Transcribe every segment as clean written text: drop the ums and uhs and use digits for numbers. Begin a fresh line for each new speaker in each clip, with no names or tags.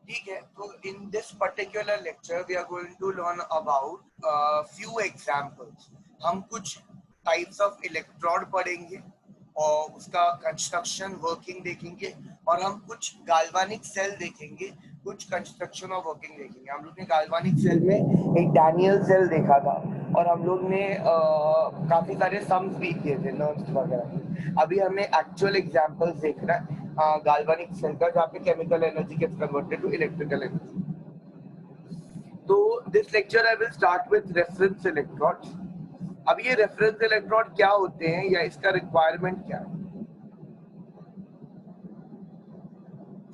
ठीक है, तो in this particular lecture we are going to learn about few examples. हम कुछ टाइप्स ऑफ इलेक्ट्रोड पढ़ेंगे और उसका कंस्ट्रक्शन वर्किंग देखेंगे, और हम कुछ गाल्वानिक सेल देखेंगे, कुछ कंस्ट्रक्शन और वर्किंग देखेंगे। हम लोग ने गाल्वानिक सेल में एक डैनियल सेल देखा था, और हम लोग ने काफी सारे सम्स भी किए थे नर्व्स वगैरह। अभी हमें एक्चुअल एग्जांपल्स देखना है गाल्वानिक सेल का, जहाँ पे chemical energy gets converted to electrical energy. तो this lecture I will start with reference electrodes. अब ये रेफरेंस इलेक्ट्रोड क्या होते हैं या इसका रिक्वायरमेंट क्या है?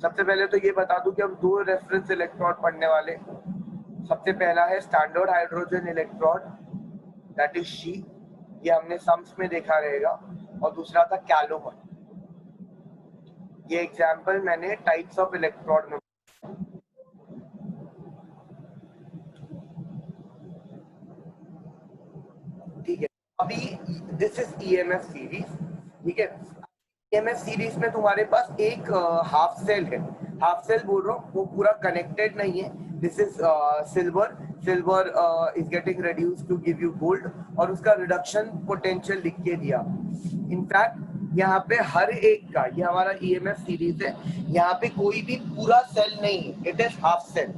सबसे पहले तो ये बता दूं कि हम दो रेफरेंस इलेक्ट्रोड पढ़ने वाले। सबसे पहला है standard hydrogen electrode, that is she, ये हमने सम्स में देखा रहेगा। और दूसरा था कैलोमर। ये एग्जांपल मैंने टाइप्स ऑफ इलेक्ट्रोड में। ठीक है, अभी दिस इज ईएमएफ सीरीज। ठीक है, ईएमएफ सीरीज में तुम्हारे पास एक हाफ सेल है। हाफ सेल बोल रहा हूँ, वो पूरा कनेक्टेड नहीं है। This is silver. Silver is getting reduced to give you gold, और उसका रिडक्शन पोटेंशियल लिख के दिया। इनफैक्ट यहाँ पे हर एक का, ये हमारा ईएमएफ सीरीज है, यहाँ पे कोई भी पूरा सेल नहीं है, इट इज हाफ सेल।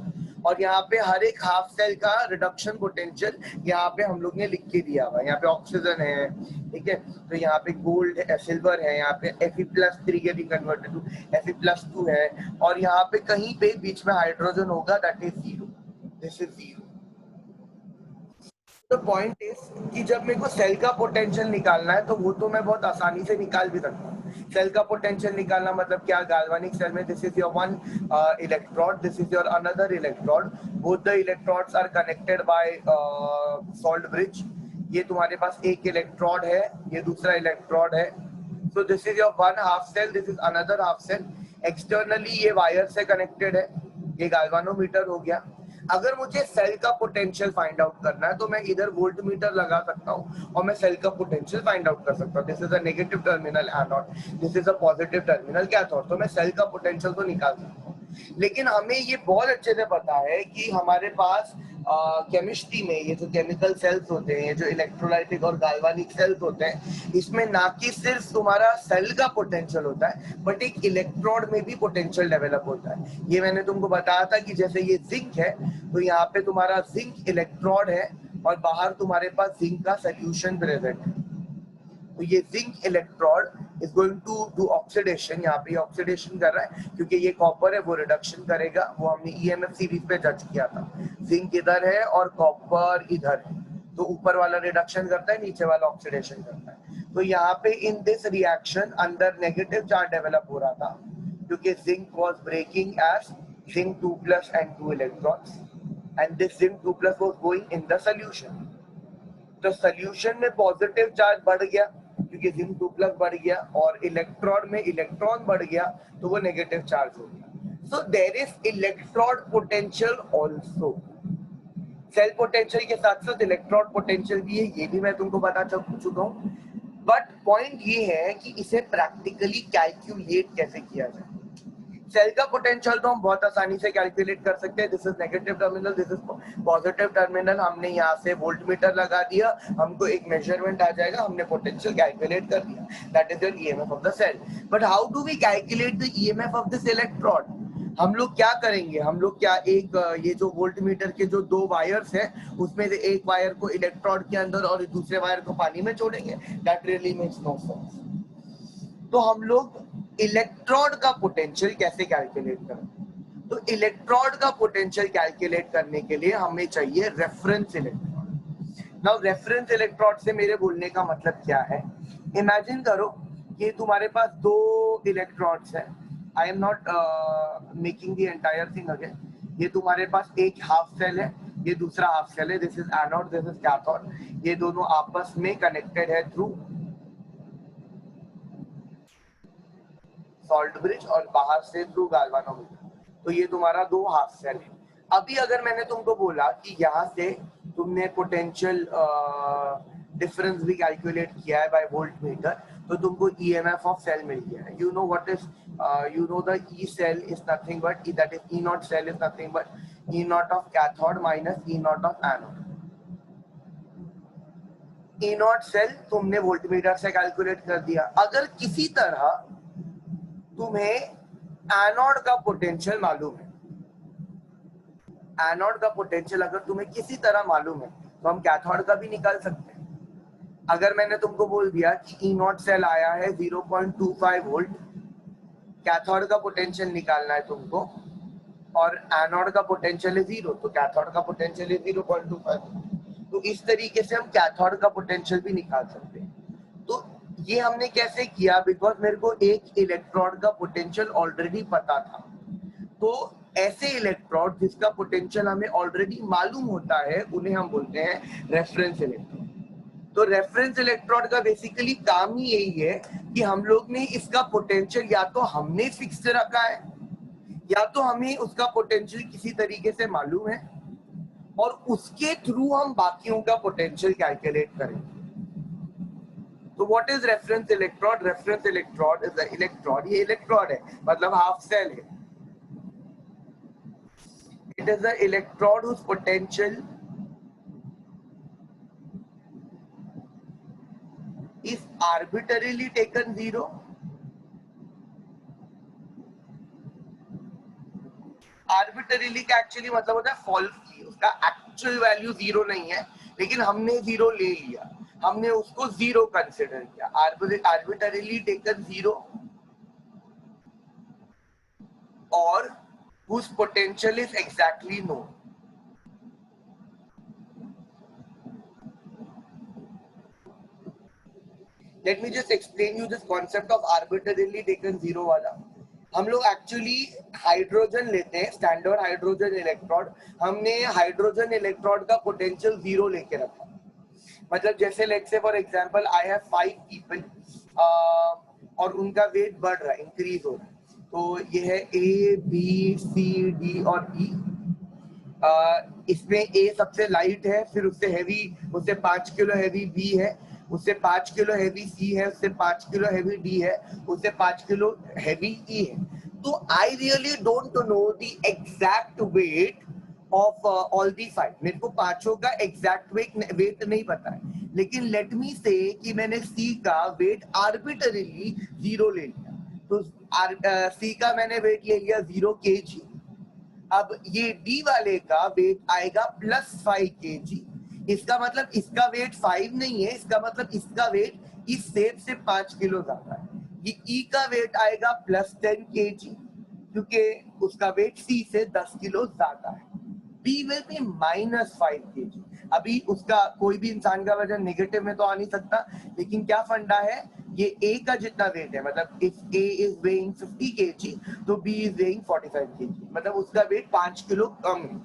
और यहाँ पे हर एक हाफ सेल का रिडक्शन पोटेंशियल यहाँ पे हम लोग ने लिख के दिया हुआ है। यहाँ पे ऑक्सीजन है, ठीक है, तो यहाँ पे गोल्ड है, सिल्वर है, यहाँ पे Fe+3 getting converted to Fe+2 है, और यहाँ पे कहीं पे बीच में हाइड्रोजन होगा, that is zero. This is zero. तो पॉइंट इज कि जब मेरे को सेल का पोटेंशियल निकालना है, तो वो तो मैं बहुत आसानी से निकाल भी सकता हूँ। सेल का पोटेंशियल निकालना मतलब क्या? गाल्वानिक सेल में this is your one electrode, this is your another electrode, both the electrodes are connected by salt bridge. ये तुम्हारे पास एक इलेक्ट्रोड है, ये दूसरा इलेक्ट्रोड है। So this is your one half cell, this is another half cell. Externally ये wire से कनेक्टेड है, ये गाल्वानोमीटर हो गया। अगर मुझे सेल का पोटेंशियल फाइंड आउट करना है, तो मैं इधर वोल्ट मीटर लगा सकता हूँ और मैं सेल का पोटेंशियल फाइंड आउट कर सकता हूँ। This is a negative terminal anode, this is a positive terminal cathode, तो मैं सेल का पोटेंशियल तो निकाल सकता हूँ। लेकिन हमें ये बहुत अच्छे से पता है कि हमारे पास केमिस्ट्री में ये जो केमिकल सेल्स होते हैं, जो इलेक्ट्रोलाइटिक और गाल्वानिक सेल्स होते हैं, इसमें ना कि सिर्फ तुम्हारा सेल का पोटेंशियल होता है, बट एक इलेक्ट्रोड में भी पोटेंशियल डेवलप होता है। ये मैंने तुमको बताया था कि जैसे ये जिंक है, तो यहाँ पे तुम्हारा जिंक इलेक्ट्रोड है, और बाहर तुम्हारे पास जिंक का सोल्यूशन प्रेजेंट है। तो ये zinc electrode is going to do oxidation. यहाँ पे ऑक्सीडेशन कर रहा है क्योंकि ये कॉपर है, वो रिडक्शन करेगा। वो हमने ईएमएफ सीरीज पे जज किया था। जिंक इधर है और कॉपर इधर है, तो ऊपर वाला रिडक्शन करता है, नीचे वाला ऑक्सीडेशन करता है। तो यहाँ पे इन दिस रिएक्शन अंदर नेगेटिव चार्ज डेवलप हो रहा था, क्योंकि zinc was breaking as zinc 2+ and 2 electrons, and this zinc 2+ was going in the solution। तो सोल्यूशन में पॉजिटिव चार्ज बढ़ गया क्योंकि जिंक 2+ बढ़ गया, और इलेक्ट्रॉन में इलेक्ट्रॉन बढ़ गया, तो वो नेगेटिव चार्ज हो गया। So there is electrode potential also. Cell potential के साथ साथ इलेक्ट्रोड पोटेंशियल भी है, ये भी मैं तुमको बता चुका हूँ। बट पॉइंट ये है कि इसे प्रैक्टिकली कैलकुलेट कैसे किया जाए। सेल का पोटेंशियल तो हम बहुत आसानी से कैलकुलेट कर सकते हैं। This is negative terminal, this is positive terminal. हमने यहाँ से वोल्ट मीटर लगा दिया, हमको एक मेजरमेंट आ जाएगा, हमने पोटेंशियल कैलकुलेट कर दिया, that is your EMF of the cell. But how do we calculate the EMF of this electrode? हम लोग क्या करेंगे? हम लोग क्या एक ये जो वोल्ट मीटर के जो दो वायर्स हैं, उसमें से एक वायर को इलेक्ट्रोड के अंदर और दूसरे वायर को पानी में छोड़ेंगे? That really makes no sense. तो हम लोग इलेक्ट्रोड का पोटेंशियल कैसे कैलकुलेट करें? तो इलेक्ट्रोड का पोटेंशियल कैलकुलेट करने के लिए हमें चाहिए reference electrode. Now reference electrode से मेरे बोलने का मतलब क्या है? इमेजिन करो कि तुम्हारे पास दो इलेक्ट्रोड्स हैं। I am not making the entire thing again. ये तुम्हारे पास एक हाफ सेल है, ये दूसरा हाफ सेल है, this is anode, this is cathode. ये दोनों आपस में कनेक्टेड है थ्रू सॉल्ट ब्रिज और बाहर से थ्रू गाल्वानोमीटर। तो ये तुम्हारा दो हाफ सेल है। अभी अगर मैंने तुमको बोला कि यहाँ से तुमने पोटेंशियल डिफरेंस भी कैलकुलेट किया है बाय वोल्ट मीटर, तो तुमको ईएमएफ ऑफ सेल मिल गया है। You know what is you know the E cell is nothing but that is E naught cell is nothing but E naught of cathode minus E naught of anode. E naught cell तुमने voltmeter से calculate कर दिया. अगर किसी तरह तुम्हें anode का potential मालूम है, एनोड का पोटेंशियल अगर तुम्हें किसी तरह मालूम है तो हम कैथोड का भी निकाल सकते हैं. अगर मैंने तुमको बोल दिया कि ई नॉट सेल आया है 0.25 वोल्ट, कैथोड का पोटेंशियल निकालना है तुमको और एनोड का पोटेंशियल है 0, तो कैथोड का पोटेंशियल है 0.25. तो इस तरीके से हम कैथोड का पोटेंशियल भी निकाल सकते हैं. तो ये हमने कैसे किया? बिकॉज मेरे को एक इलेक्ट्रोड का पोटेंशियल ऑलरेडी पता था. तो ऐसे इलेक्ट्रोड जिसका पोटेंशियल हमें ऑलरेडी मालूम होता है उन्हें हम बोलते हैं रेफरेंस इलेक्ट्रोड. तो रेफरेंस इलेक्ट्रोड का बेसिकली काम ही यही है कि हम लोग ने इसका पोटेंशियल या तो हमने फिक्स रखा है या तो हमें उसका पोटेंशियल किसी तरीके से मालूम है और उसके थ्रू हम बाकियों का पोटेंशियल कैलकुलेट करेंगे. तो what is reference electrode? Reference electrode is the electrode, ये इलेक्ट्रोड है मतलब हाफ सेल है. It is the electrode whose potential is arbitrarily taken 0. आर्बिटरीली का एक्चुअली मतलब होता है फॉल्सली, उसका एक्चुअल वैल्यू 0 नहीं है लेकिन हमने 0 ले लिया, हमने उसको 0 कंसिडर किया. आर्बिटरीली टेकन 0 और whose potential is exactly known. Let me just explain you this concept of arbitrarily taken 0 वाला. हम लोग एक्चुअली हाइड्रोजन लेते हैं, स्टैंडर्ड हाइड्रोजन इलेक्ट्रोड. हमने हाइड्रोजन इलेक्ट्रोड का पोटेंशियल 0 लेके रखा. मतलब जैसे let's say for example I have 5 people और उनका वेट बढ़ रहा है, इंक्रीज हो रहा है. तो ये है ए बी सी डी और ई. इसमें ए सबसे लाइट है, फिर उससे हैवी, उससे 5 किलो हैवी बी है, उससे 5 किलो हैवी सी है, उससे 5 किलो हैवी डी है, उससे 5 किलो हैवी ई है. तो I really don't know the exact weight of all the 5. मेरे को पांचों का एग्जैक्ट वेट नहीं पता है, लेकिन लेट मी से कि मैंने सी का वेट आर्बिटरीली 0 ले लिया. तो सी का मैंने वेट ले लिया 0 kg. अब ये डी वाले का वेट आएगा +5 kg. इसका मतलब इसका वेट 5 नहीं है, इसका मतलब इसका वेट इस सेब से 5 किलो ज्यादा है. ये ई का वेट आएगा +10 kg क्योंकि उसका वेट सी से 10 किलो ज्यादा है. B will be -5 kg. अभी उसका कोई भी इंसान का वजन नेगेटिव में तो आ नहीं सकता, लेकिन क्या फंडा है, ये ए का जितना वेट है, मतलब if A is weighing 50 kg तो बी इज वेइंग 45 kg, मतलब उसका वेट 5 किलो कम है.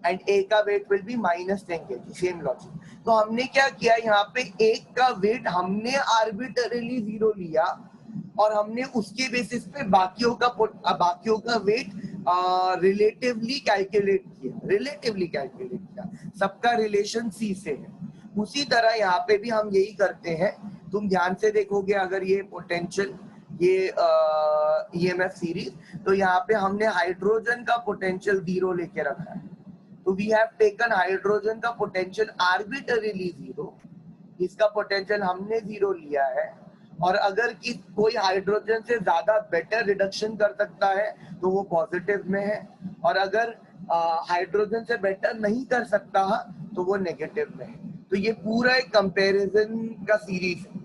एंड ए का weight will be -10 kg. Same logic. तो हमने क्या किया, यहाँ पे एक का वेट हमने आर्बिटरीली 0 लिया और हमने उसके बेसिस पे बाकियों का वेट रिलेटिवली कैलकुलेट किया. सबका रिलेशन सी से है. उसी तरह यहाँ पे भी हम यही करते हैं. तुम ध्यान से देखोगे अगर ये पोटेंशियल, ये ईएमएफ सीरीज, तो यहाँ पे हमने हाइड्रोजन का पोटेंशियल 0 लेके रखा है. तो वी हैव टेकन हाइड्रोजन का पोटेंशियल आर्बिटरीली 0. इसका पोटेंशियल हमने 0 लिया है. और अगर कोई हाइड्रोजन से ज्यादा बेटर रिडक्शन कर सकता है तो वो पॉजिटिव में है, और अगर हाइड्रोजन से बेटर नहीं कर सकता तो वो नेगेटिव में है. तो ये पूरा एक कंपैरिजन का सीरीज है.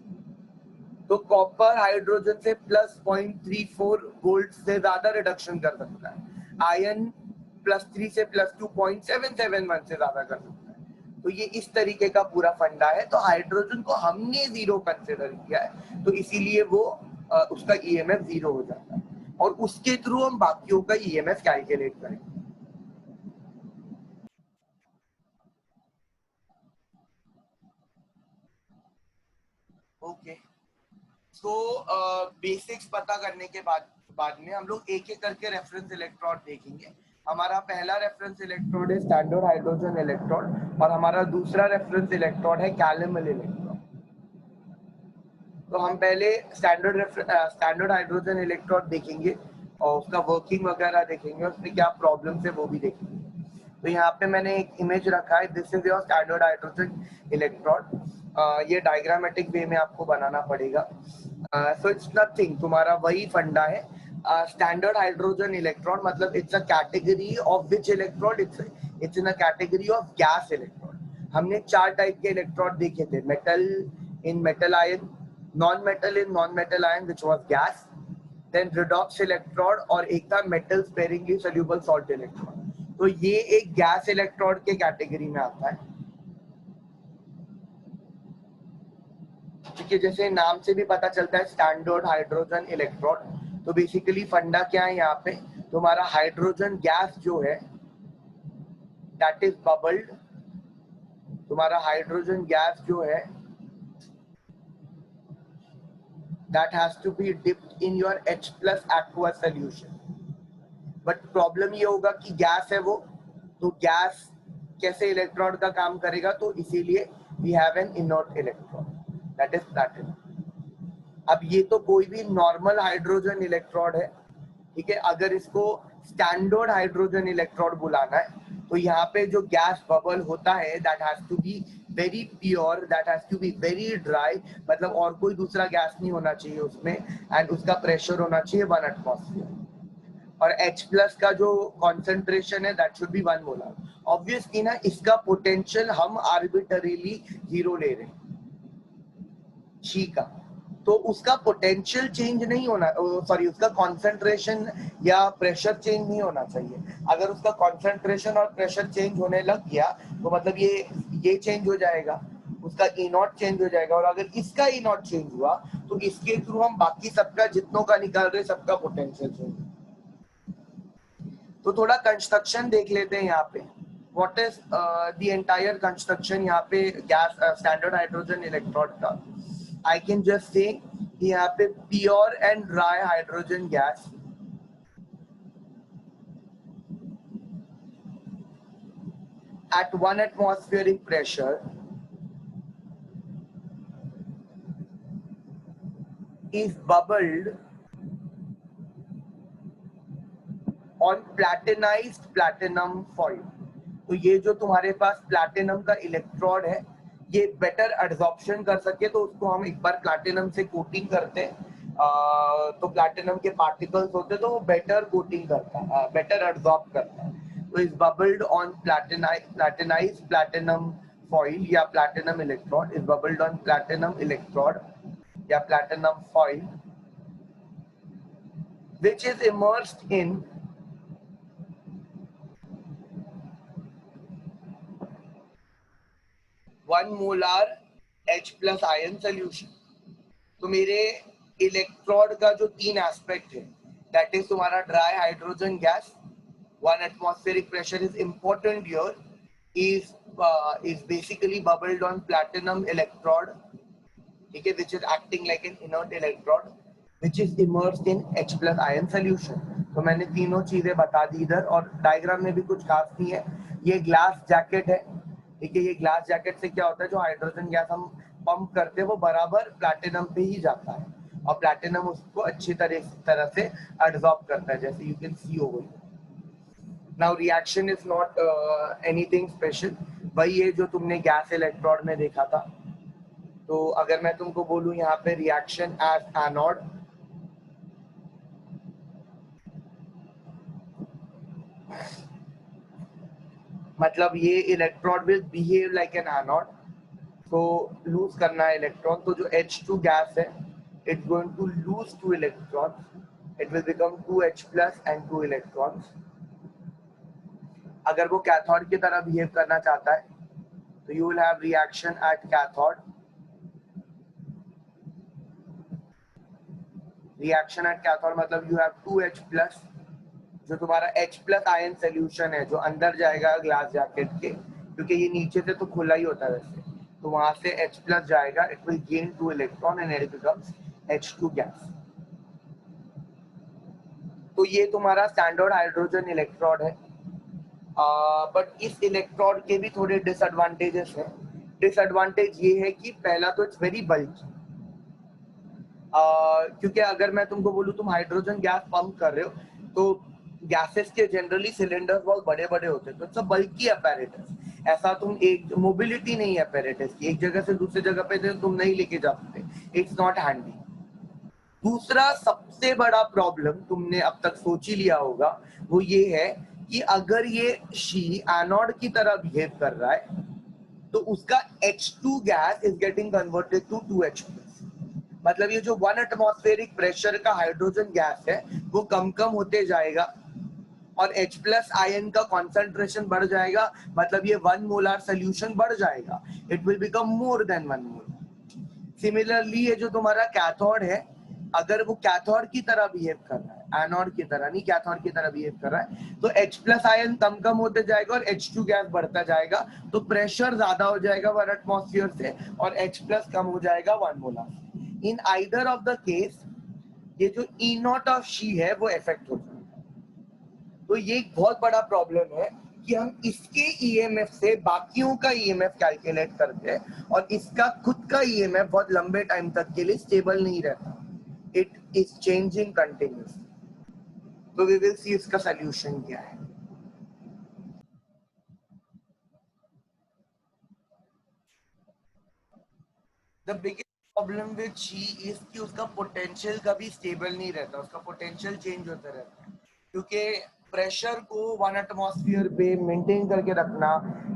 तो कॉपर हाइड्रोजन से +0.34 वोल्ट से ज्यादा रिडक्शन कर सकता है. आयरन +3 से +2.771 से ज्यादा कर सकता है. तो ये इस तरीके का पूरा फंडा है. तो हाइड्रोजन को हमने 0 कंसिडर किया है, तो इसीलिए वो उसका ईएमएफ 0 हो जाता है और उसके थ्रू हम बाकियों का ईएमएफ कैलकुलेट करेंगे. ओके. तो बेसिक्स पता करने के बाद में हम लोग एक एक करके रेफरेंस इलेक्ट्रोड देखेंगे. हमारा पहला रेफरेंस इलेक्ट्रोड है स्टैंडर्ड हाइड्रोजन इलेक्ट्रोड और हमारा दूसरा रेफरेंस इलेक्ट्रोड है कैलमल इलेक्ट्रोड. तो हम पहले स्टैंडर्ड हाइड्रोजन इलेक्ट्रोड देखेंगे और उसका वर्किंग वगैरह देखेंगे, उसमें क्या प्रॉब्लम्स है वो भी देखेंगे। तो यहाँ पे मैंने एक इमेज रखा है, this is your standard hydrogen electrode. ये डायग्रामेटिक वे में आपको बनाना पड़ेगा। सो इट्स नथिंग, तुम्हारा वही फंडा है। स्टैंडर्ड हाइड्रोजन इलेक्ट्रोड मतलब it's a category of which electrode, it's in a category of gas electrode. हमने 4 टाइप के इलेक्ट्रोड देखे थे, metal in metal ion, non metal in non metal ion which was gas, then redox electrode, और एक था metal sparingly soluble salt electrode. तो ये एक गैस इलेक्ट्रोड के कैटेगरी में आता है। ठीक है, जैसे नाम से भी पता चलता है स्टैंडर्ड हाइड्रोजन इलेक्ट्रोड। तो बेसिकली फंडा क्या है यहाँ पे, तुम्हारा हाइड्रोजन गैस जो है दैट इज बबल्ड, तुम्हारा हाइड्रोजन गैस जो है that has to be dipped in your H plus aqueous solution. But problem ये होगा कि गैस है वो, तो गैस कैसे इलेक्ट्रॉन का काम करेगा, तो इसीलिए we have an inert electron that is platinum. अब ये तो कोई भी नॉर्मल हाइड्रोजन इलेक्ट्रोड है, ठीक है। अगर इसको स्टैंडर्ड हाइड्रोजन इलेक्ट्रोड बुलाना है तो यहाँ पे जो गैस बबल होता है that has to be very pure, that has to be very dry, मतलब और कोई दूसरा गैस नहीं होना चाहिए उसमें, एंड उसका प्रेशर होना चाहिए 1 एटमॉस्फेयर, और H प्लस का जो कॉन्सेंट्रेशन है that should be 1 molar. Obviously ना इसका पोटेंशियल हम आर्बिटरीली 0 ले रहे हैं शी का, तो उसका पोटेंशियल चेंज नहीं होना, सॉरी उसका कॉन्सेंट्रेशन या प्रेशर चेंज नहीं होना चाहिए। अगर उसका कॉन्सेंट्रेशन और प्रेशर चेंज होने लग गया तो मतलब ये चेंज हो जाएगा, उसका ई नॉट चेंज हो जाएगा, और अगर इसका ई नॉट चेंज हुआ तो इसके थ्रू हम बाकी सबका जितनों का निकाल रहे सबका पोटेंशियल चेंज। तो थोड़ा कंस्ट्रक्शन देख लेते हैं यहाँ पे, what is the entire construction यहाँ पे गैस स्टैंडर्ड हाइड्रोजन इलेक्ट्रोड का। I can just say यहाँ पे pure and dry hydrogen gas at 1 atmospheric pressure is bubbled on platinized platinum foil। तो ये जो तुम्हारे पास प्लैटिनम का इलेक्ट्रोड है ये बेटर एब्जॉर्प्शन कर सके तो उसको हम एक बार प्लैटिनम से कोटिंग करते हैं, तो प्लैटिनम के पार्टिकल्स होते हैं तो वो बेटर कोटिंग करता है, बेटर एब्जॉर्ब करता है। तो is bubbled on platinized platinum foil या platinum electrode, is bubbled on platinum electrode या platinum foil which is immersed in 1 molar H plus ion solution। तो मेरे इलेक्ट्रोड का जो 3 एस्पेक्ट है दैट इज तुम्हारा dry hydrogen gas, 1 atmospheric pressure is important here, is basically bubbled on platinum electrode, ठीक है, which is acting like an inert electrode which is immersed in H plus ion solution। तो मैंने तीनों चीजें बता दी इधर, और डायग्राम में भी कुछ खास नहीं है। ये ग्लास जैकेट है, ठीक है, ये ग्लास जैकेट से क्या होता है, जो हाइड्रोजन गैस हम पंप करते हैं वो बराबर प्लैटिनम पे ही जाता है और प्लैटिनम उसको अच्छी तरह से एब्जॉर्ब करता है, जैसे you can see over. Now reaction is not anything special, वही है जो तुमने गैस इलेक्ट्रोड में देखा था। तो अगर मैं तुमको बोलूं यहाँ पे रिएक्शन एज एनोड, मतलब ये electrode will behave like an anode, तो लूज करना है इलेक्ट्रॉन, तो जो H2 गैस है it's going to lose 2 electrons, it will become 2H plus and 2 electrons. अगर वो कैथोड की तरह बिहेव करना चाहता है तो you will have reaction at cathode, reaction at cathode मतलब यू हैव 2H प्लस, जो तुम्हारा H प्लस आयन सोल्यूशन है जो अंदर जाएगा ग्लास जैकेट के, क्योंकि ये नीचे से तो खुला ही होता है वैसे, तो वहां से H प्लस जाएगा, it will gain 2 electron and it becomes H2 gas. तो ये तुम्हारा स्टैंडर्ड हाइड्रोजन इलेक्ट्रोड है। बट इस इलेक्ट्रोड के भी थोड़े डिसएडवांटेजेस हैं। डिसएडवांटेज ये है कि पहला तो इट्स वेरी बल्की, क्योंकि अगर मैं तुमको बोलूँ तुम हाइड्रोजन गैस पंप कर रहे हो तो गैसेस के जनरली सिलेंडर्स बहुत बड़े बड़े होते हैं, तो इट्स अ बल्की अपैरेटस। ऐसा तुम एक मोबिलिटी नहीं है अपैरेटस की, एक जगह से दूसरी जगह पे तो तुम नहीं लेके जा सकते, इट्स नॉट हैंडी। दूसरा सबसे बड़ा प्रॉब्लम तुमने अब तक सोच ही लिया होगा, वो ये है कि अगर ये शी एनोड की तरह बिहेव कर रहा है तो उसका H2 gas is getting converted to 2H+। मतलब ये जो 1 एटमॉस्फेरिक प्रेशर का हाइड्रोजन गैस है वो कम कम होते जाएगा और H+ आयन का कॉन्सेंट्रेशन बढ़ जाएगा, मतलब ये 1 मोलर सोल्यूशन बढ़ जाएगा, it will become more than 1 molar. Similarly ये जो तुम्हारा कैथोड है, अगर वो कैथोड की तरह बिहेव कर रहा है, एनोड की तरह नहीं, कैथोड की तरह बिहेव कर रहा है, तो H+ आयन कम कम होते जाएगा और H2 गैस बढ़ता जाएगा, तो प्रेशर ज्यादा हो जाएगा 1 एटमॉस्फेयर से और H+ कम हो जाएगा 1 molar. In either of the case ये जो E0 ऑफ शी है वो इफेक्ट हो जाएगा। तो ये एक बहुत बड़ा प्रॉब्लम है कि हम इसके ईएमएफ से बाकियों का ईएमएफ कैलकुलेट करते हैं और इसका खुद का ईएमएफ बहुत लंबे टाइम तक के लिए स्टेबल नहीं रहता, इट इज चेंजिंग कंटिन्यूसली। तो वी विल सी इसका सॉल्यूशन क्या है। The biggest problem with she is कि उसका पोटेंशियल कभी स्टेबल नहीं रहता, उसका पोटेंशियल चेंज होता रहता है, क्योंकि प्रेशर को 1 एटमॉस्फेयर पे मेंटेन करके रखना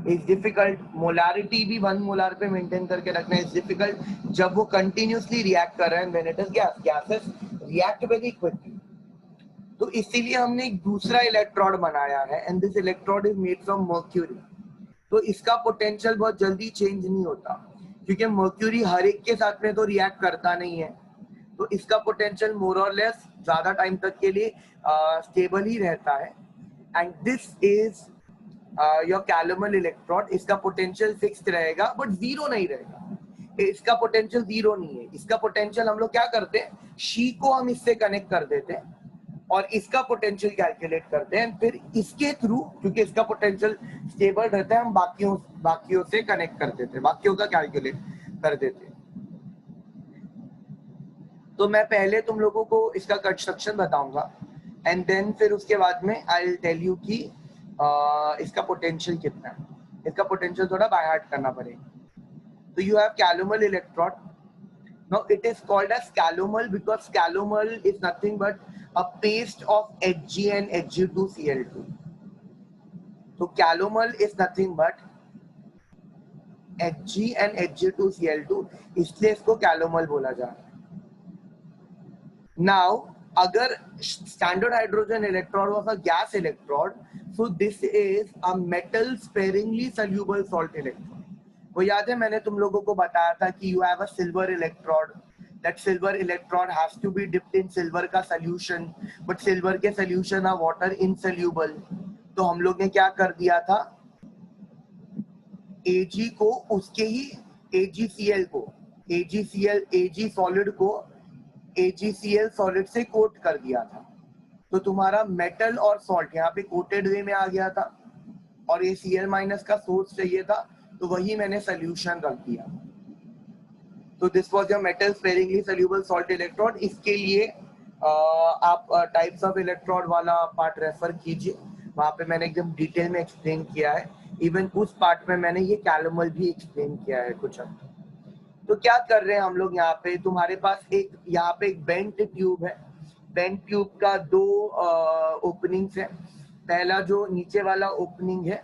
इज डिफिकल्ट, मोलारिटी भी 1 मोलार पे मेंटेन करके रखना इज डिफिकल्ट जब वो कंटिन्यूसली रिएक्ट कर रहे हैं when it is gas, gases react very quickly. तो इसीलिए हमने एक दूसरा इलेक्ट्रोड बनाया है and this electrode is made from mercury. तो इसका पोटेंशियल बहुत जल्दी चेंज नहीं होता, क्योंकि मर्क्यूरी हर एक के साथ में तो रिएक्ट करता नहीं है, तो इसका पोटेंशियल मोर और लेस ज्यादा टाइम तक के लिए स्टेबल ही रहता है। And this is your calomel electrode. इसका पोटेंशियल फिक्स्ड रहेगा बट जीरो नहीं रहेगा, इसका पोटेंशियल जीरो नहीं है, इसका पोटेंशियल हम लोग क्या करते हैं, शी को हम इससे कनेक्ट कर देते हैं और इसका पोटेंशियल कैलकुलेट करते हैं, फिर इसके थ्रू क्योंकि इसका पोटेंशियल स्टेबल रहता है हम बाकियों से कनेक्ट कर देते हैं, बाकियों का कैलकुलेट कर देते हैं। तो मैं पहले तुम लोगों को इसका कंस्ट्रक्शन बताऊंगा एंड देन फिर उसके बाद में आई विल टेल यू कि इसका पोटेंशियल कितना है। इसका पोटेंशियल थोड़ा बाय हार्ट करना पड़ेगा। तो you have calomel electrode. Now it is called as calomel because calomel is nothing but a paste of Hg and Hg2Cl2. So calomel is nothing but Hg and Hg2Cl2, इसलिए इसको calomel बोला जा रहा है। Now अगर standard hydrogen electrode was a gas electrode, so this is a metal sparingly soluble salt electrode. वो याद है मैंने तुम लोगों को बताया था कि you have a silver electrode, that silver electrode has to be dipped in silver का solution, but silver के solution are water insoluble। तो हम लोग ने क्या कर दिया था, Ag को उसके ही AgCl को Ag solid को AgCl solid से कोट कर दिया था, तो तुम्हारा मेटल और सॉल्ट यहाँ पे कोटेड वे में आ गया था और ये Cl- का सोर्स चाहिए था, तो वही मैंने सोल्यूशन रख दिया। तो this was your metal sparingly soluble salt electrode. इसके लिए आप टाइप्स ऑफ इलेक्ट्रोड वाला पार्ट रेफर कीजिए, वहां पे मैंने एकदम डिटेल में एक्सप्लेन किया है, इवन उस पार्ट में मैंने ये कैलोमल भी एक्सप्लेन किया है कुछ हद तक। तो क्या कर रहे हैं हम लोग यहाँ पे, तुम्हारे पास एक यहाँ पे एक बेंट ट्यूब है, बेंट ट्यूब का 2 ओपनिंग्स है। पहला जो नीचे वाला ओपनिंग है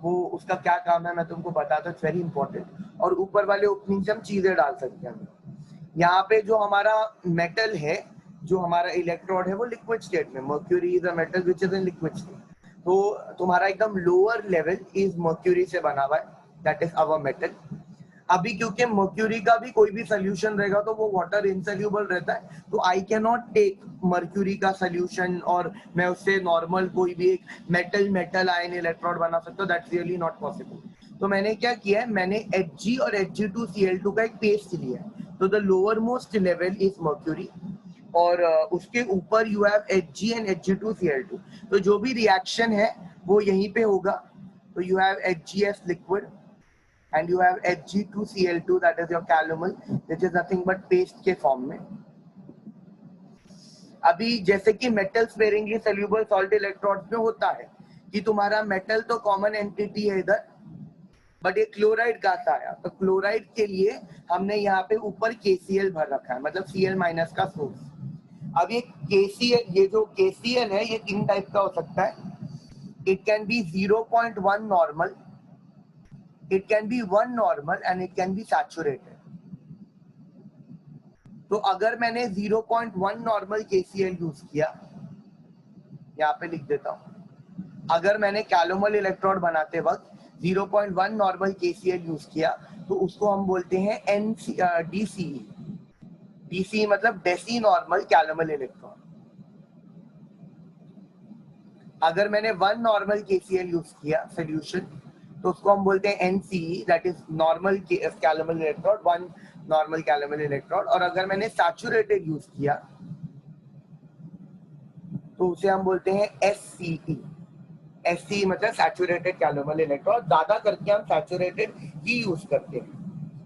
वो उसका क्या काम है मैं तुमको बताता हूँ, इट्स वेरी इंपॉर्टेंट। और ऊपर वाले ओपनिंग से हम चीजें डाल सकते हैं। यहाँ पे जो हमारा मेटल है, जो हमारा इलेक्ट्रोड है वो लिक्विड स्टेट में, mercury is a metal which is in liquid state. तो तुम्हारा एकदम लोअर लेवल इज मर्क्यूरी से बना हुआ है, दैट इज आवर मेटल। अभी क्योंकि मर्क्यूरी का भी कोई भी सोल्यूशन रहेगा तो वो वाटर इनसोल्यूबल रहता है, तो I can not take mercury का सोल्यूशन और मैं उससे नॉर्मल कोई भी एक मेटल आयन इलेक्ट्रोड बना सकता हूँ, दैट्स रियली नॉट पॉसिबल। तो मैंने क्या किया है, मैंने Hg और Hg2Cl2 का एक पेस्ट लिया है। तो the lower most level is mercury और उसके ऊपर you have Hg and Hg2Cl2। तो जो भी रिएक्शन है वो यहीं पे होगा। तो you have HgS liquid and you have Hg2Cl2 that is your calomel which is nothing but paste के form में. अभी जैसे कि metal sparingly soluble salt electrodes में होता है कि तुम्हारा मेटल तो कॉमन एंटिटी है इधर, बट ये क्लोराइड का आया, तो क्लोराइड के लिए हमने यहाँ पे ऊपर KCl भर रखा है, मतलब Cl माइनस का सोर्स. अब ये KCl, ये जो KCl है ये तीन टाइप का हो सकता है. It can be 0.1 normal, it can be 1 normal and it can be saturated. तो अगर मैंने 0.1 नॉर्मल KCl यूज किया, यहाँ पे लिख देता हूँ, अगर मैंने कैलोमल इलेक्ट्रोड बनाते वक्त 0.1 नॉर्मल KCl यूज किया तो उसको हम बोलते हैं DCE. DCE मतलब डेसी नॉर्मल कैलोमल इलेक्ट्रोड. अगर मैंने 1 नॉर्मल KCl यूज किया सोल्यूशन तो उसको हम बोलते हैं NCE, that is normal calomel electrode, 1 normal calomel electrode. और अगर मैंने सैचुरेटेड यूज किया तो उसे हम बोलते हैं SCE. SCE मतलब सैचुरेटेड कैलोमल इलेक्ट्रोड. ज्यादा करके हम सैचुरेटेड ही यूज करते हैं,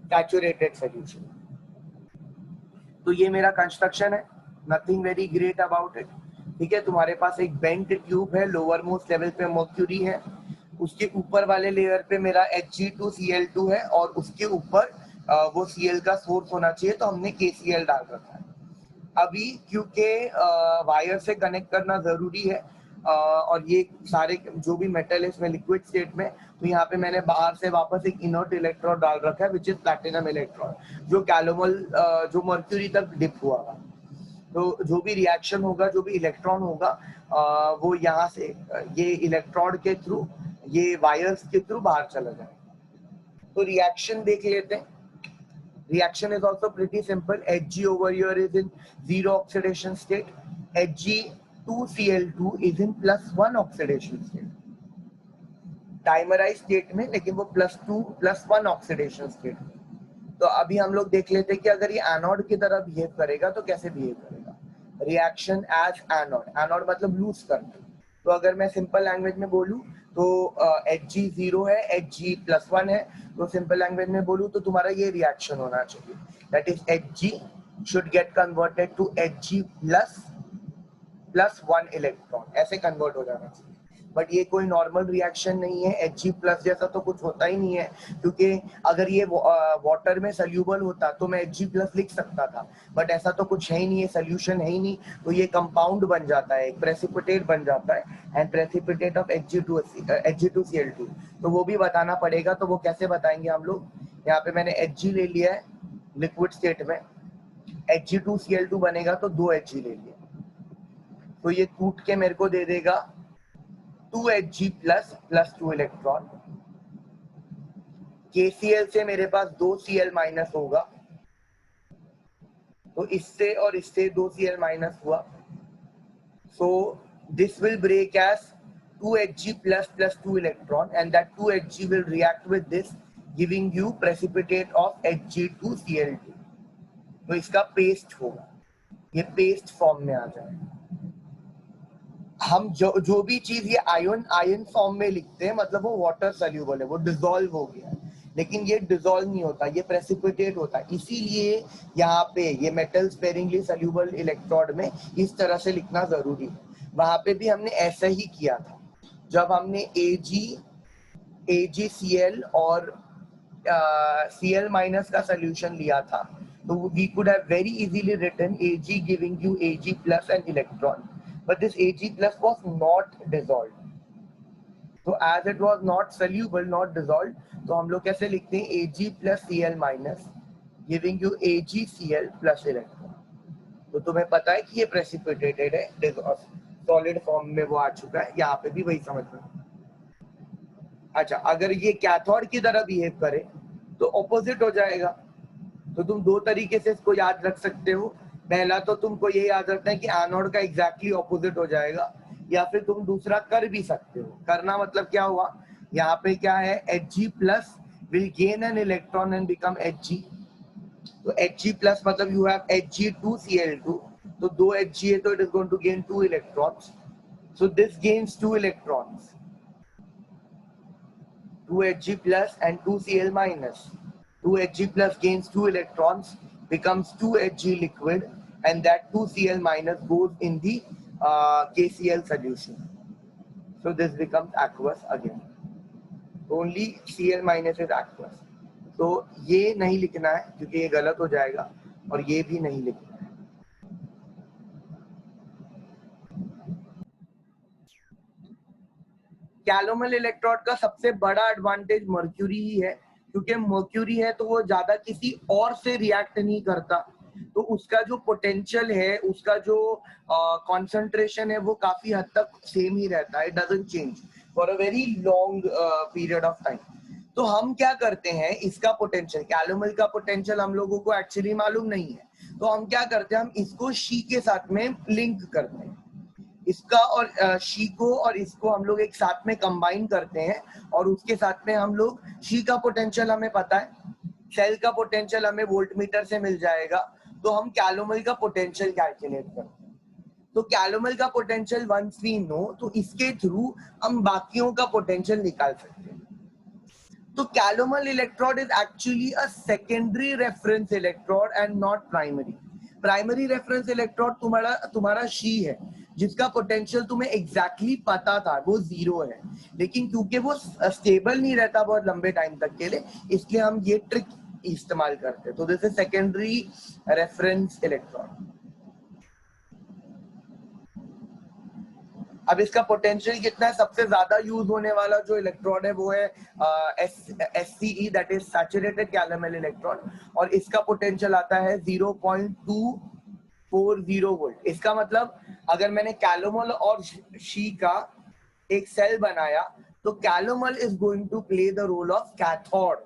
सैचुरेटेड सोल्यूशन. तो ये मेरा कंस्ट्रक्शन है, nothing very great about it. ठीक है, तुम्हारे पास एक बेंट ट्यूब है, लोअर मोस्ट लेवल पे मर्क्यूरी है, उसके ऊपर वाले लेयर पे मेरा Hg2Cl2 है और उसके ऊपर वो Cl का सोर्स होना चाहिए, तो हमने KCl डाल रखा है. अभी क्योंकि वायर से कनेक्ट करना जरूरी है और ये सारे जो भी मेटल है इसमें लिक्विड स्टेट में, तो यहाँ पे मैंने बाहर से वापस एक इनर्ट इलेक्ट्रोड डाल रखा है विच इज प्लैटिनम इलेक्ट्रोड, जो कैलोमल जो मर्क्यूरी तक डिप हुआ है. तो जो भी रिएक्शन होगा, जो भी इलेक्ट्रॉन होगा वो यहाँ से ये इलेक्ट्रोड के थ्रू, ये वायर्स के थ्रू बाहर चला जाए. तो रिएक्शन देख लेते हैं. Reaction is also pretty simple. Hg over here is in 0 oxidation state. Hg2Cl2 is in +1 oxidation state. Dimerized state में, लेकिन वो +2 +1 oxidation state. तो अभी हम लोग देख लेते हैं कि अगर ये एनोड की तरह बिहेव करेगा तो कैसे बिहेव करेगा. Reaction as anode. एनोड मतलब लूज करना. तो अगर मैं सिंपल लैंग्वेज में बोलूं तो Hg 0 है, Hg +1 है. तो सिंपल लैंग्वेज में बोलूं तो तुम्हारा ये रिएक्शन होना चाहिए, that is Hg should get converted to Hg +1 electron, ऐसे कन्वर्ट हो जाना चाहिए. बट ये कोई नॉर्मल रिएक्शन नहीं है. Hg+ जैसा तो कुछ होता ही नहीं है, क्योंकि अगर ये वाटर में सोल्यूबल होता तो मैं Hg+ लिख सकता था, बट ऐसा तो कुछ है ही नहीं है, सोल्यूशन है ही नहीं. तो ये कंपाउंड बन जाता है, एक प्रेसिपिटेट बन जाता है, एंड प्रेसिपिटेट ऑफ Hg2Cl2. तो वो भी बताना पड़ेगा. तो वो कैसे बताएंगे हम लोग. यहाँ पे मैंने Hg ले लिया है लिक्विड स्टेट में, Hg2Cl2 बनेगा तो 2 Hg ले लिया, तो ये टूट के मेरे को दे देगा 2Hg + 2 इलेक्ट्रॉन. KCl से मेरे पास 2 Cl- होगा, तो इससे और इससे 2 Cl- हुआ. So this will break as 2Hg + 2 electron, and that 2Hg will react with this, giving you precipitate of Hg2Cl2. तो इसका पेस्ट होगा, ये पेस्ट फॉर्म में आ जाएगा. हम जो भी चीज ये आयन फॉर्म में लिखते हैं, मतलब वो वाटर सोल्यूबल है, वो डिसॉल्व हो गया है. लेकिन ये डिसॉल्व नहीं होता, ये प्रेसिपिटेट होता है. इसीलिए यहाँ पे ये मेटल स्पेरिंगली सोल्यूबल इलेक्ट्रोड में इस तरह से लिखना जरूरी है. वहां पे भी हमने ऐसा ही किया था जब हमने AgCl और Cl- का सोल्यूशन लिया था. तो we could have very easily written Ag giving you Ag+ an electron, but this Ag+ was not dissolved. So as it was not soluble, not dissolved, तो हम लोग कैसे लिखते हैं Ag + Cl- giving you AgCl + electron. तो तुम्हें पता है कि ये प्रेसिपिटेटेड है, सॉलिड फॉर्म में वो आ चुका है. यहाँ पे भी वही समझ में. अच्छा, अगर ये कैथोड की तरह बिहेव करे तो ऑपोजिट हो जाएगा. तो तुम दो तरीके से इसको याद रख सकते हो. पहला तो तुमको ये याद रखना है कि एनोड का एग्जैक्टली ऑपोजिट हो जाएगा, या फिर तुम दूसरा कर भी सकते हो. करना मतलब क्या हुआ, यहाँ पे क्या है, Hg+ will gain an electron and become Hg. तो Hg+ मतलब you have Hg2Cl2, तो 2 Hg है तो it is going to gain 2 electrons. So this gains 2 electrons. 2Hg plus and 2Cl minus. 2Hg plus gains 2 electrons, becomes 2Hg liquid, and that 2Cl minus goes in the KCl solution. So this becomes aqueous again. Only Cl minus is aqueous. तो ये नहीं लिखना है क्योंकि ये गलत हो जाएगा, और ये भी नहीं लिखना है. कैलोमल इलेक्ट्रोड का सबसे बड़ा एडवांटेज मर्क्यूरी ही है, क्योंकि मर्क्यूरी है तो वो ज्यादा किसी और से रिएक्ट नहीं करता, तो उसका जो पोटेंशियल है, उसका जो कॉन्सेंट्रेशन है, वो काफी हद तक सेम ही रहता है. It doesn't change for a very long period of time. तो हम क्या करते हैं, इसका पोटेंशियल, कैलोमल का पोटेंशियल हम लोगों को एक्चुअली मालूम नहीं है, तो हम क्या करते हैं, हम इसको शी के साथ में लिंक करते हैं. इसका और शी को और इसको हम लोग एक साथ में कंबाइन करते हैं, और उसके साथ में हम लोग शी का पोटेंशियल हमें पता है, सेल का पोटेंशियल हमें वोल्टमीटर से मिल जाएगा, तो हम कैलोमल का पोटेंशियल कैलकुलेट करते हैं. तो कैलोमल का पोटेंशियल वंस वी नो, तो इसके थ्रू हम बाकियों का पोटेंशियल निकाल सकते हैं. तो calomel electrode is actually a secondary reference electrode and not primary. Primary reference electrode तुम्हारा शी है, जिसका पोटेंशियल तुम्हें एग्जैक्टली पता था, वो 0 है, लेकिन क्योंकि वो स्टेबल नहीं रहता बहुत लंबे टाइम तक के लिए, इसलिए हम ये ट्रिक इस्तेमाल करते हैं. तो this is secondary reference electrode. अब इसका पोटेंशियल कितना है, सबसे ज्यादा यूज होने वाला जो इलेक्ट्रोड है वो है SCE, that is saturated calomel electrode, और इसका पोटेंशियल आता है 0.240 वोल्ट. इसका मतलब अगर मैंने कैलोमल और शी का एक सेल बनाया, तो calomel is going to play the role of cathode.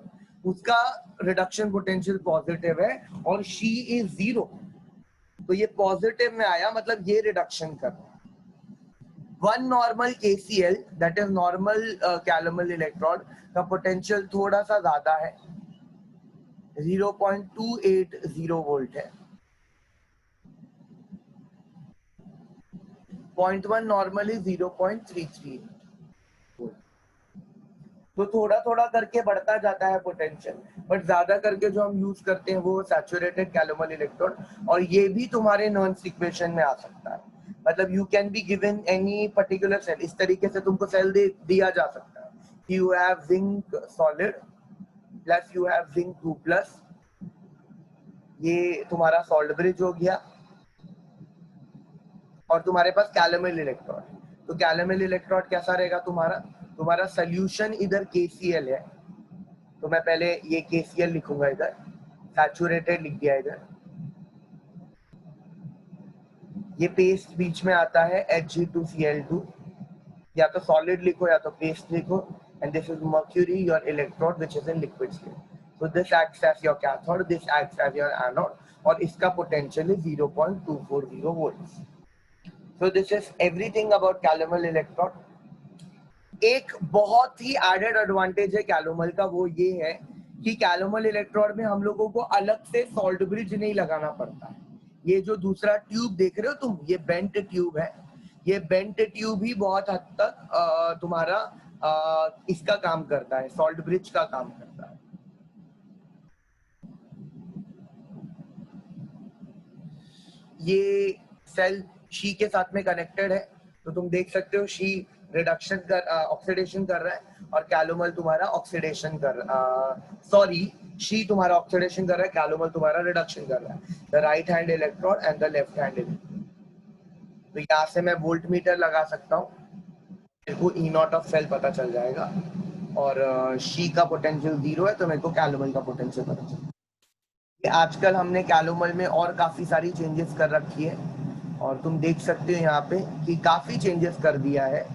उसका रिडक्शन पोटेंशियल पॉजिटिव है और शी इज 0, तो ये पॉजिटिव में आया, मतलब ये रिडक्शन कर रहा है. One normal KCl, that is normal calomel electrode, का पोटेंशियल थोड़ा सा ज्यादा है, 0.280 वोल्ट है. 0.1 नॉर्मली 0.33 वोल्ट. तो थोड़ा थोड़ा करके बढ़ता जाता है पोटेंशियल, बट ज्यादा करके जो हम यूज करते हैं वो सैचुरेटेड कैलोमल इलेक्ट्रोड, और ये भी तुम्हारे नर्न्स इक्वेशन में आ सकता है. मतलब you can be given any particular cell, इस तरीके से तुमको सेल दिया जा सकता है. You have zinc solid plus you have zinc 2 plus, ये तुम्हारा सॉल्ट ब्रिज हो गया, और तुम्हारे पास कैलोमल इलेक्ट्रोड. तो कैलोमल इलेक्ट्रोड कैसा रहेगा तुम्हारा सोल्यूशन इधर KCl है, तो मैं पहले ये KCl लिखूंगा, इधर सैचुरेटेड लिख दिया इधर. ये पेस्ट बीच में आता है Hg2Cl2, या तो सॉलिड लिखो या तो पेस्ट लिखो, and this is mercury, your electrode which is in liquid state. So this acts as your cathode, this acts as your anode, और इसका potential is 0.240 volts. So this is everything about calomel electrode. एक बहुत ही added advantage है calomel का, वो ये है कि कैलोमल इलेक्ट्रोड में हम लोगों को अलग से सॉल्ट ब्रिज नहीं लगाना पड़ता है. ये जो दूसरा ट्यूब देख रहे हो तुम, ये बेंट ट्यूब है, ये बेंट ट्यूब ही बहुत हद तक तुम्हारा इसका काम करता है, सॉल्ट ब्रिज का काम करता है. ये सेल शी के साथ में कनेक्टेड है, तो तुम देख सकते हो शी रिडक्शन कर ऑक्सीडेशन कर रहा है, और कैलोमल तुम्हारा ऑक्सीडेशन कर सॉरी शी तुम्हारा ऑक्सीडेशन कर रहा है, कैलोमल तुम्हारा रिडक्शन कर रहा है. The right hand electrode and the left hand electrode. तो यहाँ से मैं वोल्ट मीटर लगा सकता हूँ, मेरे को E0 ऑफ सेल पता चल जाएगा, और शी का पोटेंशियल 0 है, तो मेरे को कैलोमल का पोटेंशियल पता चल. आजकल हमने कैलोमल में और काफी सारी चेंजेस कर रखी है, और तुम देख सकते हो यहाँ पे कि काफी चेंजेस कर दिया है.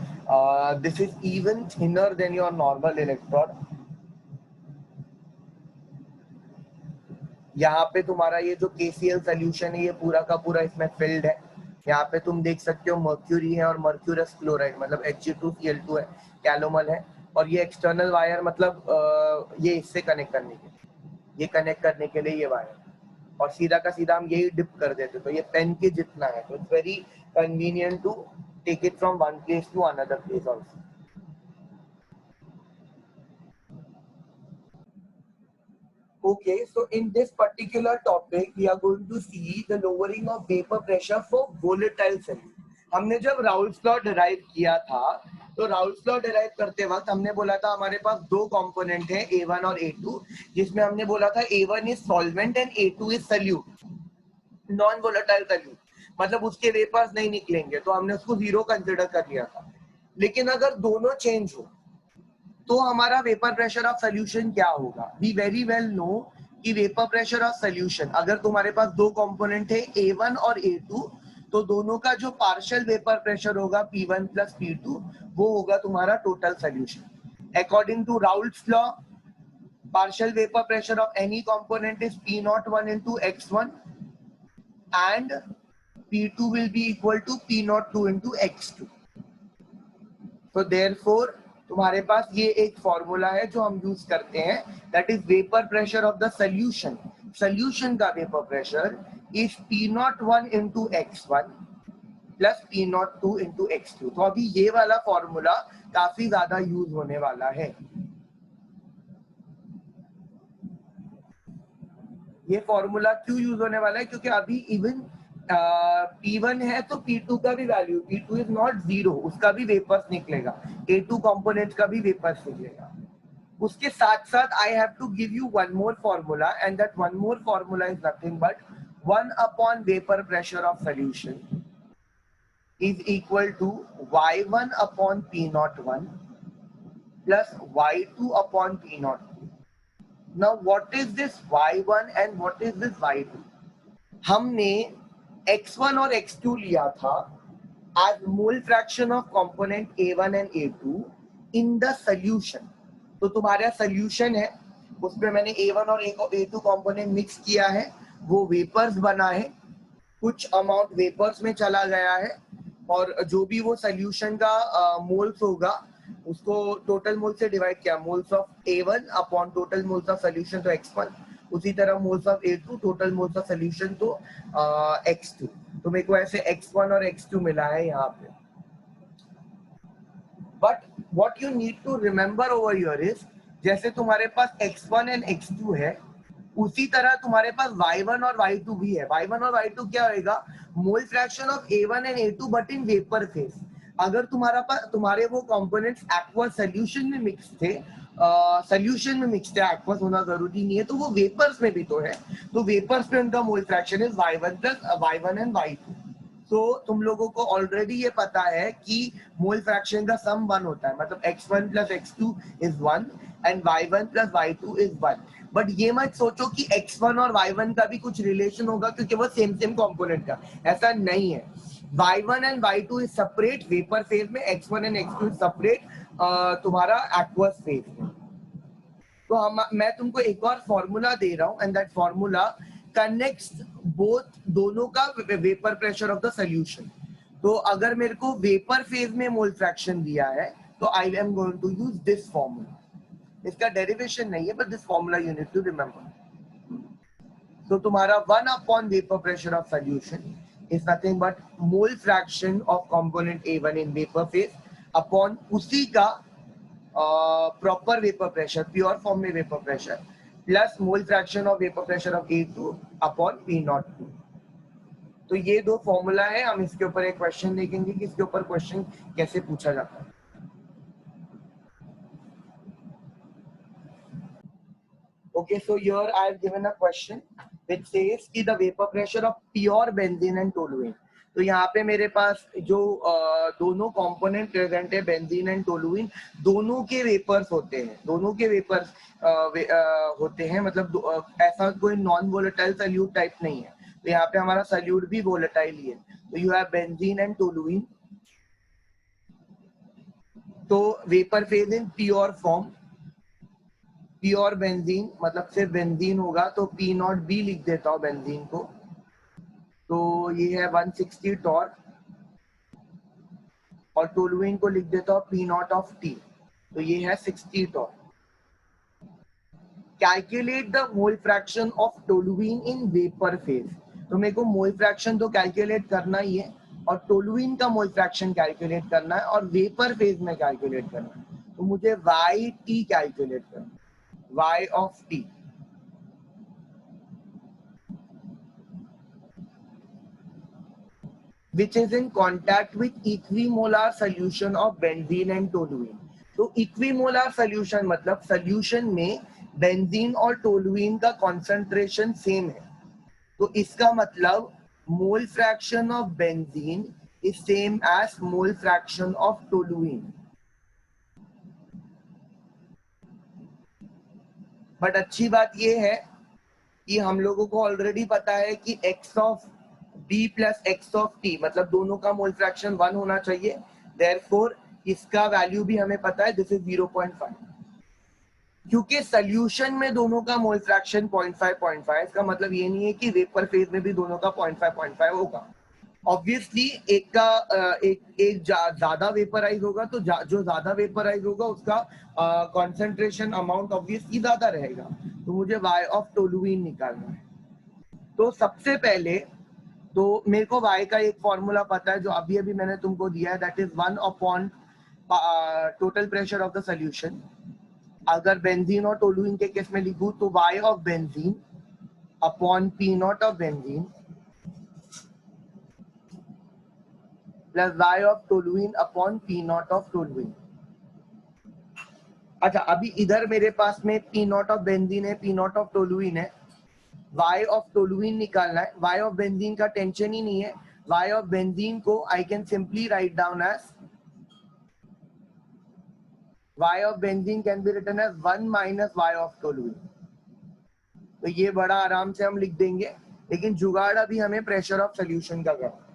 This is even thinner than your normal electrode. यहाँ पे तुम्हारा ये जो KCl सोल्यूशन है, ये पूरा का पूरा इसमें फिल्ड है. यहाँ पे तुम देख सकते हो मर्क्यूरी है और मर्क्यूरस क्लोराइड, मतलब Hg2Cl2 है, कैलोमल है, और ये एक्सटर्नल वायर, मतलब ये इससे कनेक्ट करने के लिए, ये कनेक्ट करने के लिए ये वायर, और सीधा का सीधा हम यही डिप कर देते, तो ये पेन के जितना है. तो it's very convenient to take it from one place to another place also. Okay, so in this particular topic, we are going to see the lowering of vapor pressure for volatile solute. हमने जब Raoult's law derive किया था, तो Raoult's law derive करते वक्त हमने बोला था हमारे पास दो कंपोनेंट है A1 और A2, जिसमें हमने बोला था A1 is solvent and A2 is solute, non volatile solute, मतलब उसके वेपर्स नहीं निकलेंगे, तो हमने उसको जीरो कंसिडर कर लिया था. लेकिन अगर दोनों चेंज हो तो हमारा वेपर प्रेशर ऑफ सोल्यूशन क्या होगा? वी वेरी वेल नो कि वेपर प्रेशर ऑफ सोल्यूशन, अगर तुम्हारे पास दो कंपोनेंट है A1 और A2, तो दोनों का जो पार्शियल वेपर प्रेशर होगा P1 प्लस P2, वो होगा तुम्हारा total solution. According to Raoult's law, partial vapor pressure of any component is P01 into X1 and P2 will be equal to P02 into X2. तो therefore तुम्हारे पास ये एक formula है जो हम यूज करते हैं, that is vapour pressure of the solution. Solution का vapour pressure is P01 into X1 plus P02 into X2. तो अभी ये वाला फॉर्मूला काफी ज्यादा यूज होने वाला है. ये फॉर्मूला क्यों यूज होने वाला है? क्योंकि अभी इवन P1 है तो P2 का भी value, P2 is not zero, उसका भी वेपर्स निकलेगा, A2 कंपोनेंट का भी वेपर्स निकलेगा. उसके साथ साथ I have to give you one more formula, and that one more formula is nothing but 1 upon vapour pressure of solution is equal to Y1 upon P01 plus Y2 upon P02. Now what is this Y1 and what is this Y2? हमने X1 और X2 लिया था as mole fraction of component A1 and A2 in the solution. तो तुम्हारा solution है, उसमें मैंने A1 और A2 component मिक्स किया है, वो वेपर्स बना है, कुछ अमाउंट वेपर्स में चला गया है, और जो भी वो सोल्यूशन का मोल्स होगा उसको टोटल मोल से डिवाइड किया, moles of A1 upon total moles of solution तो X1, उसी तरह moles of A2 total moles of solution तो X2. तो मेरे को ऐसे X1 और X2 मिला है यहाँ पे. But what you need to remember over here is, जैसे तुम्हारे पास X1 एंड X2 है, उसी तरह तुम्हारे पास Y1 और Y2 भी है. Y1 और Y2 क्या होगा? मोल fraction of A1 and A2 but in vapour phase. अगर तुम्हारे वो कंपोनेंट्स एक्वस सोल्यूशन में मिक्स थे, सोल्यूशन में मिक्स थे, एक्वस होना जरूरी नहीं है, तो वो वेपर्स में भी तो है, तो वेपर्स में उनका mole fraction is Y1 and Y2. तो तुम लोगों को ऑलरेडी ये पता है कि मोल फ्रैक्शन का सम 1 होता है, मतलब X1 plus X2 is 1 and Y1 plus Y2 is 1. But ये मत सोचो कि X1 और Y1 का भी कुछ रिलेशन होगा क्योंकि वो सेम कंपोनेंट का, ऐसा नहीं है. Y1 and Y2 is separate vapour phase में, X1 and X2 is separate तुम्हारा एक्वस फेज में. तो मैं तुमको एक और फॉर्मूला दे रहा हूं, and that formula connects both, दोनों का vapour pressure of the solution. तो अगर मेरे को वेपर फेज में मोल फ्रैक्शन दिया है तो I am going to use this formula. इसका डेरिवेशन नहीं है, but this formula you need to remember. तो तुम्हारा 1 upon vapour pressure of solution is nothing but mole fraction of component A1 in vapour phase upon उसी का proper vapour pressure, pure form में vapour pressure, plus mole fraction of vapour pressure of A2 upon P02. तो ये दो formula है. हम इसके ऊपर एक क्वेश्चन देखेंगे कि इसके ऊपर क्वेश्चन कैसे पूछा जाता है. Okay, so here I have given a question which says कि the vapor pressure of pure benzene and toluene. तो यहाँ पे मेरे पास जो दोनों कंपोनेंट प्रेजेंट है, बेंजीन एंड टोलुइन, दोनों के वेपर्स होते हैं, दोनों के वेपर्स होते हैं, मतलब ऐसा कोई नॉन वोलेटाइल सल्यूट टाइप नहीं है. तो यहाँ पे हमारा सल्यूट भी वोलेटाइल ही है. तो you have benzene and toluene. तो vapour phase in pure form, pure benzene मतलब सिर्फ बेंजीन होगा, तो P0B लिख देता हूँ बेंजीन को. तो ये है 160 टॉर्क, और टोलुइन को लिख देता हूँ P0 ऑफ T, तो ये है 60 torque. Calculate the mole fraction of toluene in vapour phase. तो मेरे को मोल फ्रैक्शन तो कैलकुलेट करना ही है, और टोलुइन का मोल फ्रैक्शन कैलकुलेट करना है, और वेपर फेज में कैलकुलेट करना है. तो मुझे YT कैलकुलेट करना है, Y of T. which is in contact with equimolar solution of benzene and toluene. तो equimolar solution मतलब solution में बेंजीन और टोलुइन का concentration same है. तो इसका मतलब mole fraction of benzene is same as mole fraction of toluene. But अच्छी बात ये है कि हम लोगों को ऑलरेडी पता है कि x of b plus x of t मतलब दोनों का मोल फ्रैक्शन 1 होना चाहिए. देयरफॉर इसका वैल्यू भी हमें पता है, दिस इज 0.5. क्योंकि सोल्यूशन में दोनों का मोल फ्रैक्शन 0.5 इसका मतलब ये नहीं है कि वेपर फेज में भी दोनों का 0.5 होगा. ऑब्वियसली एक ज्यादा वेपराइज होगा तो जो ज्यादा वेपराइज होगा उसका कंसंट्रेशन अमाउंट ऑब्वियसली ज्यादा रहेगा. तो मुझे y ऑफ टोलुइन निकालना है. तो सबसे पहले तो मेरे को y का एक फॉर्मूला पता है जो अभी अभी मैंने तुमको दिया है, that is 1 upon total pressure of the solution. अगर बेंजीन और टोलुइन के केस में लिखूं तो y of benzene upon P not of benzene plus y of toluene upon P not of toluene. अच्छा, अभी इधर मेरे पास में पी नॉट ऑफ बेंजीन है, पी नॉट ऑफ टोलुइन है. y ऑफ टोलुइन निकालना है. y ऑफ बेंजीन का टेंशन ही नहीं है. y ऑफ बेंजीन को I can simply write down as y of benzene can be written as 1 minus y of toluene. तो ये बड़ा आराम से हम लिख देंगे. लेकिन जुगाड़ अभी हमें प्रेशर ऑफ सोल्यूशन का करना है.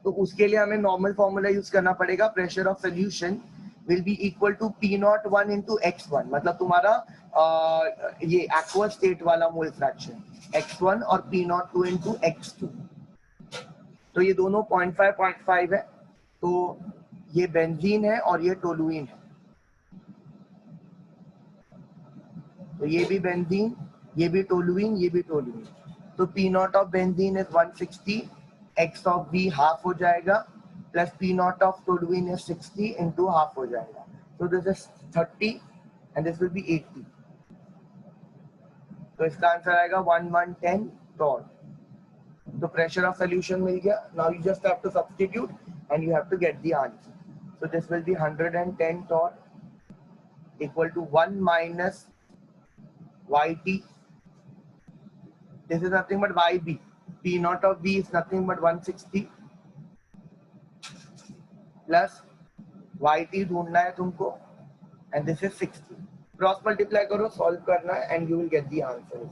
तो उसके लिए हमें नॉर्मल फॉर्मूला यूज करना पड़ेगा. Pressure of solution will be equal to P01 into x1. मतलब तुम्हारा ये एक्वस स्टेट वाला मोल फ्रैक्शन x1 और P02 into x2. तो ये दोनों 0.5 है. तो ये बेंजीन है और ये टोलुइन है. तो ये भी बेंजीन, ये भी टोलुइन, ये भी टोलुइन. तो P0 of benzene is 160, x of b half हो जाएगा plus P0 of toluene is 60 into half हो जाएगा. तो this is 30 and this will B 80. तो इसका आंसर आएगा 1110 torr. तो प्रेशर ऑफ सोल्यूशन मिल गया. Now you just have to substitute and you have to get the answer. So this will be 110 torr equal to 1 minus yt. This is nothing but yb. P naught of b is nothing but 160 plus yt ढूंढना है तुमको and this is 60. Cross multiply करो, solve करना है and you will get the answer.